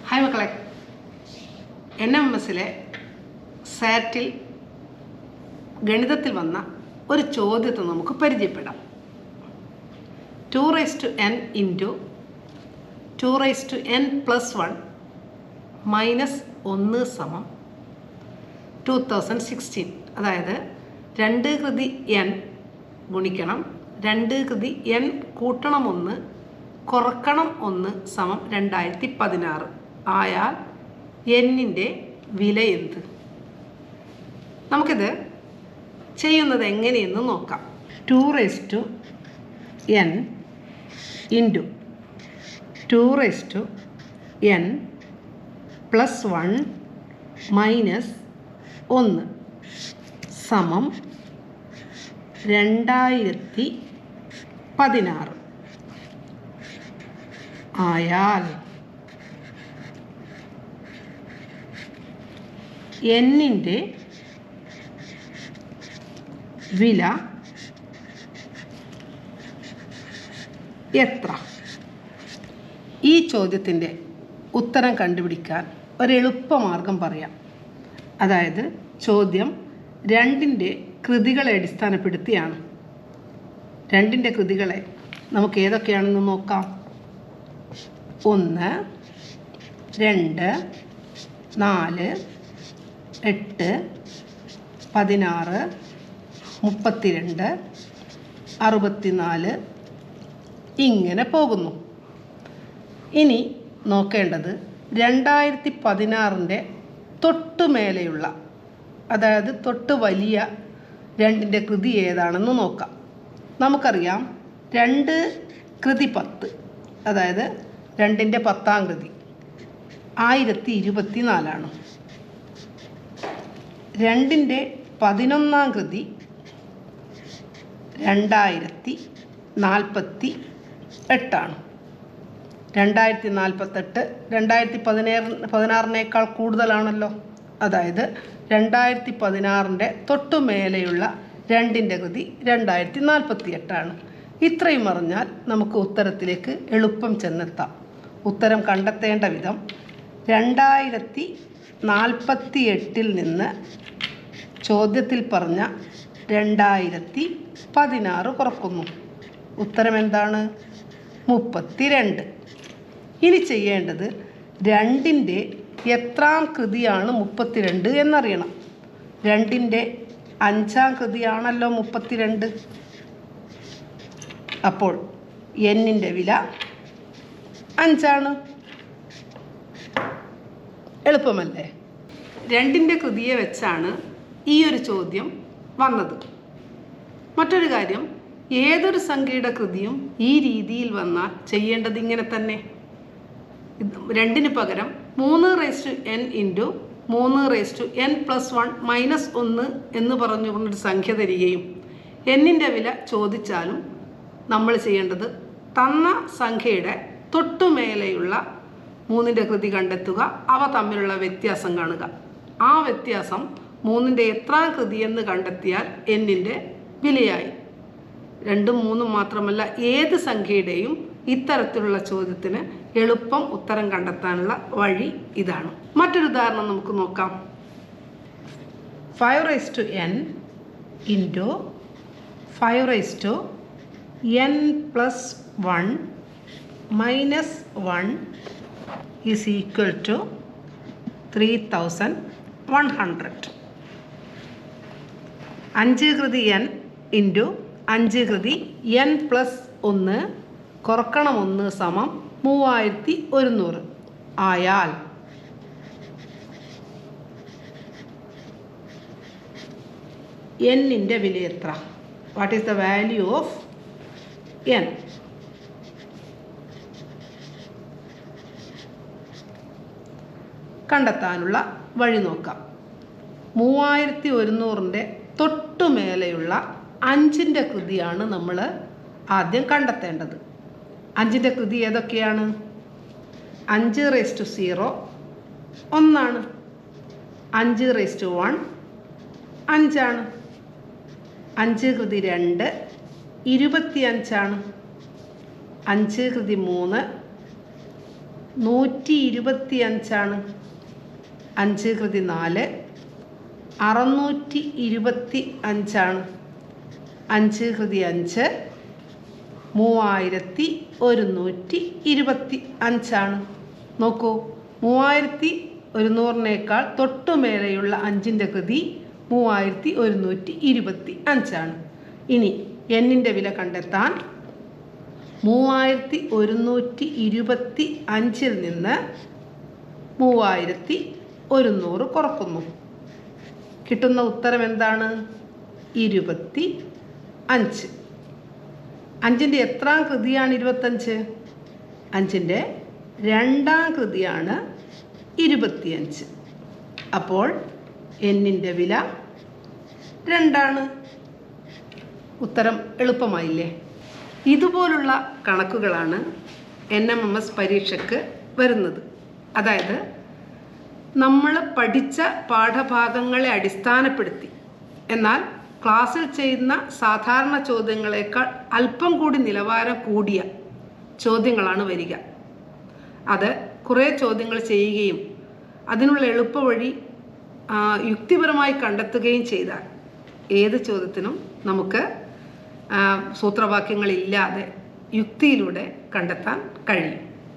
Hi മക്കളെ, NMSലെ സാറ്റിൽ ഗണിതത്തിൽ വന്ന ഒരു ചോദ്യത്തെ നമുക്ക് പരിചയപ്പെടാം. 2n ഇൻറ്റു 2n + 1 മൈനസ് 1 സമം 2016. അതായത് 2 കൃതി n ഗുണിക്കണം 2 കൃതി n കൂട്ടണം 1 കുറക്കണം 1 സമം 2016 ആയാൽ എന്നിൻ്റെ വില എന്ത്? നമുക്കിത് ചെയ്യുന്നത് എങ്ങനെയെന്ന് നോക്കാം. 2n ഇൻറ്റു 2n + 1 മൈനസ് 1 സമം 2016 ആയാൽ എന്നിൻ്റെ വില എത്ര? ഈ ചോദ്യത്തിൻ്റെ ഉത്തരം കണ്ടുപിടിക്കാൻ ഒരെളുപ്പമാർഗം പറയാം. അതായത് ചോദ്യം 2ൻ്റെ കൃതികളെ അടിസ്ഥാനപ്പെടുത്തിയാണ്. 2ൻ്റെ കൃതികളെ നമുക്ക് ഏതൊക്കെയാണെന്ന് നോക്കാം. 1, 2, 4, 8, 16, 32, 64 ഇങ്ങനെ പോകുന്നു. ഇനി നോക്കേണ്ടത് 2016ൻ്റെ തൊട്ടുമേലെയുള്ള, അതായത് തൊട്ട് വലിയ 2ൻ്റെ കൃതി ഏതാണെന്ന് നോക്കാം. നമുക്കറിയാം 2 കൃതി 10, അതായത് 2ൻ്റെ 10ാം കൃതി 1024. 2ൻ്റെ 11ാം കൃതി 2048. 2048 2016 കൂടുതലാണല്ലോ. അതായത് 2016ൻ്റെ തൊട്ടുമേലെയുള്ള 2ൻ്റെ കൃതി 2048. ഇത്രയും അറിഞ്ഞാൽ നമുക്ക് ഉത്തരത്തിലേക്ക് എളുപ്പം ചെന്നെത്താം. ഉത്തരം കണ്ടെത്തേണ്ട വിധം 2048 നിന്ന് ചോദ്യത്തിൽ പറഞ്ഞ 2016 കുറക്കുന്നു. ഉത്തരം എന്താണ്? 32. ഇനി ചെയ്യേണ്ടത് 2ൻ്റെ എത്രാം കൃതിയാണ് 32 എന്നറിയണം. 2ൻ്റെ 5ാം കൃതിയാണല്ലോ 32. അപ്പോൾ എന്നിൻ്റെ വില 5. എളുപ്പമല്ലേ? 2ൻ്റെ കൃതിയെ വെച്ചാണ് ഈ ഒരു ചോദ്യം വന്നത്. മറ്റൊരു കാര്യം, ഏതൊരു സംഖ്യയുടെ കൃതിയും ഈ രീതിയിൽ വന്നാൽ ചെയ്യേണ്ടത് ഇങ്ങനെ തന്നെ. 2ന് പകരം 3n ഇൻറ്റു 3n + 1 മൈനസ് 1 എന്ന് പറഞ്ഞുകൊണ്ടൊരു സംഖ്യ തരികയും എന്നിൻ്റെ വില ചോദിച്ചാലും നമ്മൾ ചെയ്യേണ്ടത് തന്ന സംഖ്യയുടെ തൊട്ടുമേലെയുള്ള 3ൻ്റെ കൃതി കണ്ടെത്തുക, അവ തമ്മിലുള്ള വ്യത്യാസം കാണുക. ആ വ്യത്യാസം 3ൻ്റെ എത്രാം കൃതി എന്ന് കണ്ടെത്തിയാൽ എന്നിൻ്റെ വിലയായി. 2ഉം 3ഉം മാത്രമല്ല, ഏത് സംഖ്യയുടെയും ഇത്തരത്തിലുള്ള ചോദ്യത്തിന് എളുപ്പം ഉത്തരം കണ്ടെത്താനുള്ള വഴി ഇതാണ്. മറ്റൊരു ഉദാഹരണം നമുക്ക് നോക്കാം. 5n into 5n + 1 minus 1 is equal to 3100. 5 കൃതി n ഇൻറ്റു 5 കൃതി n + 1 കുറക്കണം 1 സമം 3100 ആയാൽ എന്നിൻ്റെ വില എത്ര? What is the value of n? കണ്ടെത്താനുള്ള വഴി നോക്കാം. 3100ൻ്റെ തൊട്ടുമേലെയുള്ള 5ൻ്റെ കൃതിയാണ് നമ്മൾ ആദ്യം കണ്ടെത്തേണ്ടത്. 5ൻ്റെ കൃതി ഏതൊക്കെയാണ്? 5⁻0 1, 5⁻1 5, 5 കൃതി 2 25, 5 കൃതി 3 125 5 കൃതി 4. 625 5 കൃതി 5. 3125. നോക്കൂ, 3100-നേക്കാൾ തൊട്ടുമേലെയുള്ള 5ൻ്റെ കൃതി 3125. ഇനി എന്നിൻ്റെ വില കണ്ടെത്താൻ 3125-ൽ നിന്ന് 3100 കുറക്കുന്നു. കിട്ടുന്ന ഉത്തരം എന്താണ്? 25. 5ൻ്റെ എത്രാം കൃതിയാണ് 25? 5ൻ്റെ 2ാം കൃതിയാണ് 25. അപ്പോൾ എന്നിൻ്റെ വില 2. ഉത്തരം എളുപ്പമായില്ലേ? ഇതുപോലുള്ള കണക്കുകളാണ് NMMS പരീക്ഷയ്ക്ക് വരുന്നത്. അതായത് നമ്മൾ പഠിച്ച പാഠഭാഗങ്ങളെ അടിസ്ഥാനപ്പെടുത്തി, എന്നാൽ ക്ലാസ്സിൽ ചെയ്യുന്ന സാധാരണ ചോദ്യങ്ങളെക്കാൾ അല്പം കൂടി നിലവാരം കൂടിയ ചോദ്യങ്ങളാണ് വരിക. അത് കുറേ ചോദ്യങ്ങൾ ചെയ്യുകയും അതിനുള്ള എളുപ്പവഴി യുക്തിപരമായി കണ്ടെത്തുകയും ചെയ്താൽ ഏത് ചോദ്യത്തിനും നമുക്ക് സൂത്രവാക്യങ്ങളില്ലാതെ യുക്തിയിലൂടെ കണ്ടെത്താൻ കഴിയും.